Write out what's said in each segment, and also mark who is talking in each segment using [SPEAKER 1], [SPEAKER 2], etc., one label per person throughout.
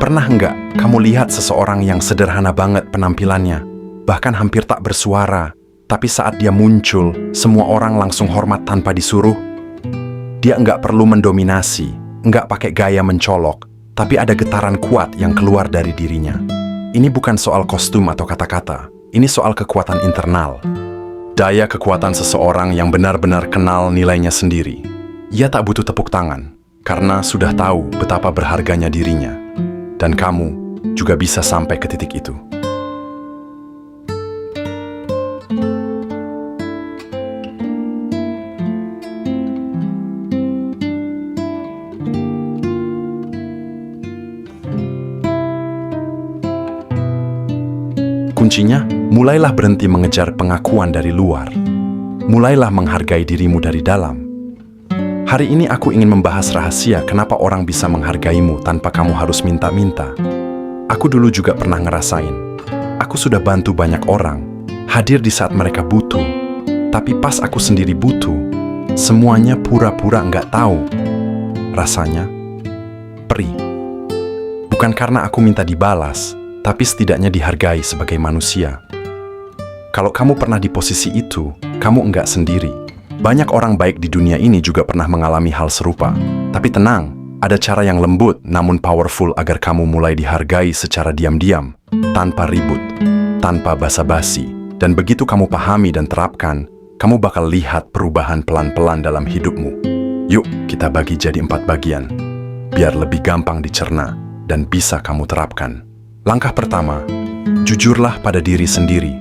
[SPEAKER 1] Pernah nggak kamu lihat seseorang yang sederhana banget penampilannya, bahkan hampir tak bersuara, tapi saat dia muncul, semua orang langsung hormat tanpa disuruh? Dia nggak perlu mendominasi, nggak pakai gaya mencolok, tapi ada getaran kuat yang keluar dari dirinya. Ini bukan soal kostum atau kata-kata, ini soal kekuatan internal. Daya kekuatan seseorang yang benar-benar kenal nilainya sendiri. Ia tak butuh tepuk tangan, karena sudah tahu betapa berharganya dirinya. Dan kamu juga bisa sampai ke titik itu. Kuncinya, mulailah berhenti mengejar pengakuan dari luar. Mulailah menghargai dirimu dari dalam. Hari ini aku ingin membahas rahasia kenapa orang bisa menghargaimu tanpa kamu harus minta-minta. Aku dulu juga pernah ngerasain. Aku sudah bantu banyak orang, hadir di saat mereka butuh. Tapi pas aku sendiri butuh, semuanya pura-pura nggak tahu. Rasanya perih. Bukan karena aku minta dibalas, tapi setidaknya dihargai sebagai manusia. Kalau kamu pernah di posisi itu, kamu enggak sendiri. Banyak orang baik di dunia ini juga pernah mengalami hal serupa. Tapi tenang, ada cara yang lembut namun powerful agar kamu mulai dihargai secara diam-diam, tanpa ribut, tanpa basa-basi. Dan begitu kamu pahami dan terapkan, kamu bakal lihat perubahan pelan-pelan dalam hidupmu. Yuk, kita bagi jadi 4 bagian, biar lebih gampang dicerna dan bisa kamu terapkan. Langkah pertama, jujurlah pada diri sendiri.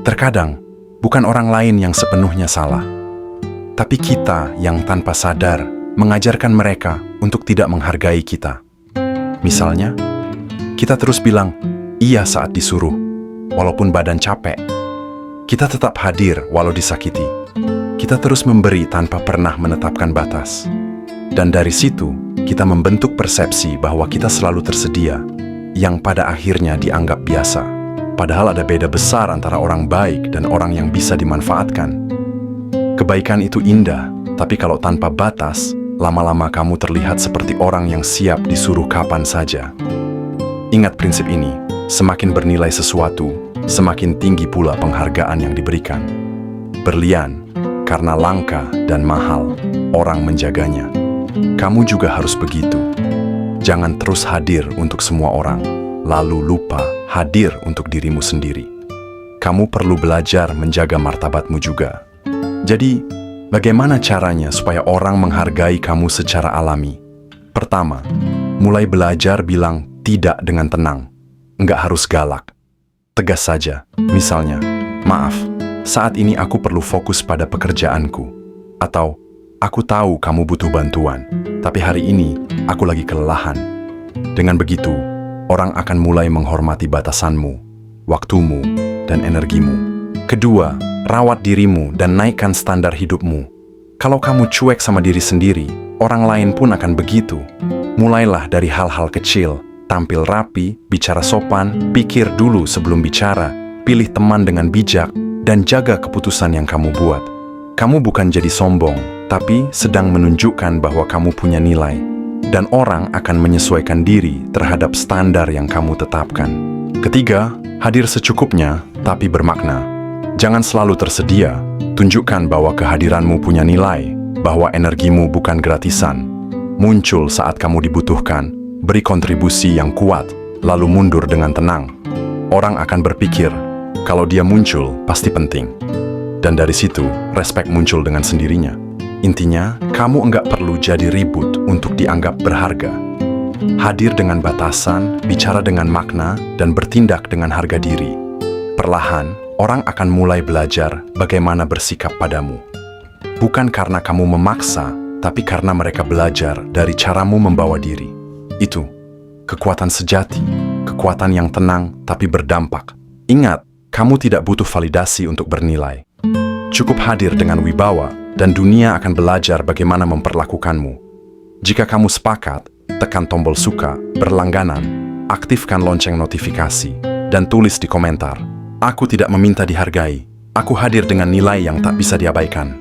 [SPEAKER 1] Terkadang, bukan orang lain yang sepenuhnya salah, tapi kita yang tanpa sadar mengajarkan mereka untuk tidak menghargai kita. Misalnya, kita terus bilang iya saat disuruh, walaupun badan capek. Kita tetap hadir walau disakiti. Kita terus memberi tanpa pernah menetapkan batas. Dan dari situ, kita membentuk persepsi bahwa kita selalu tersedia, yang pada akhirnya dianggap biasa. Padahal ada beda besar antara orang baik dan orang yang bisa dimanfaatkan. Kebaikan itu indah, tapi kalau tanpa batas, lama-lama kamu terlihat seperti orang yang siap disuruh kapan saja. Ingat prinsip ini, semakin bernilai sesuatu, semakin tinggi pula penghargaan yang diberikan. Berlian, karena langka dan mahal, orang menjaganya. Kamu juga harus begitu. Jangan terus hadir untuk semua orang, lalu lupa hadir untuk dirimu sendiri. Kamu perlu belajar menjaga martabatmu juga. Jadi, bagaimana caranya supaya orang menghargai kamu secara alami? Pertama, mulai belajar bilang tidak dengan tenang. Nggak harus galak. Tegas saja. Misalnya, maaf, saat ini aku perlu fokus pada pekerjaanku. Atau, aku tahu kamu butuh bantuan, tapi hari ini aku lagi kelelahan. Dengan begitu, orang akan mulai menghormati batasanmu, waktumu, dan energimu. Kedua, rawat dirimu dan naikkan standar hidupmu. Kalau kamu cuek sama diri sendiri, orang lain pun akan begitu. Mulailah dari hal-hal kecil, tampil rapi, bicara sopan, pikir dulu sebelum bicara, pilih teman dengan bijak, dan jaga keputusan yang kamu buat. Kamu bukan jadi sombong, tapi sedang menunjukkan bahwa kamu punya nilai, dan orang akan menyesuaikan diri terhadap standar yang kamu tetapkan. Ketiga, hadir secukupnya, tapi bermakna. Jangan selalu tersedia, tunjukkan bahwa kehadiranmu punya nilai, bahwa energimu bukan gratisan. Muncul saat kamu dibutuhkan, beri kontribusi yang kuat, lalu mundur dengan tenang. Orang akan berpikir, kalau dia muncul, pasti penting. Dan dari situ, respek muncul dengan sendirinya. Intinya, kamu enggak perlu jadi ribut untuk dianggap berharga. Hadir dengan batasan, bicara dengan makna, dan bertindak dengan harga diri. Perlahan, orang akan mulai belajar bagaimana bersikap padamu. Bukan karena kamu memaksa, tapi karena mereka belajar dari caramu membawa diri. Itu kekuatan sejati, kekuatan yang tenang tapi berdampak. Ingat, kamu tidak butuh validasi untuk bernilai. Cukup hadir dengan wibawa, dan dunia akan belajar bagaimana memperlakukanmu. Jika kamu sepakat, tekan tombol suka, berlangganan, aktifkan lonceng notifikasi, dan tulis di komentar, "Aku tidak meminta dihargai, aku hadir dengan nilai yang tak bisa diabaikan."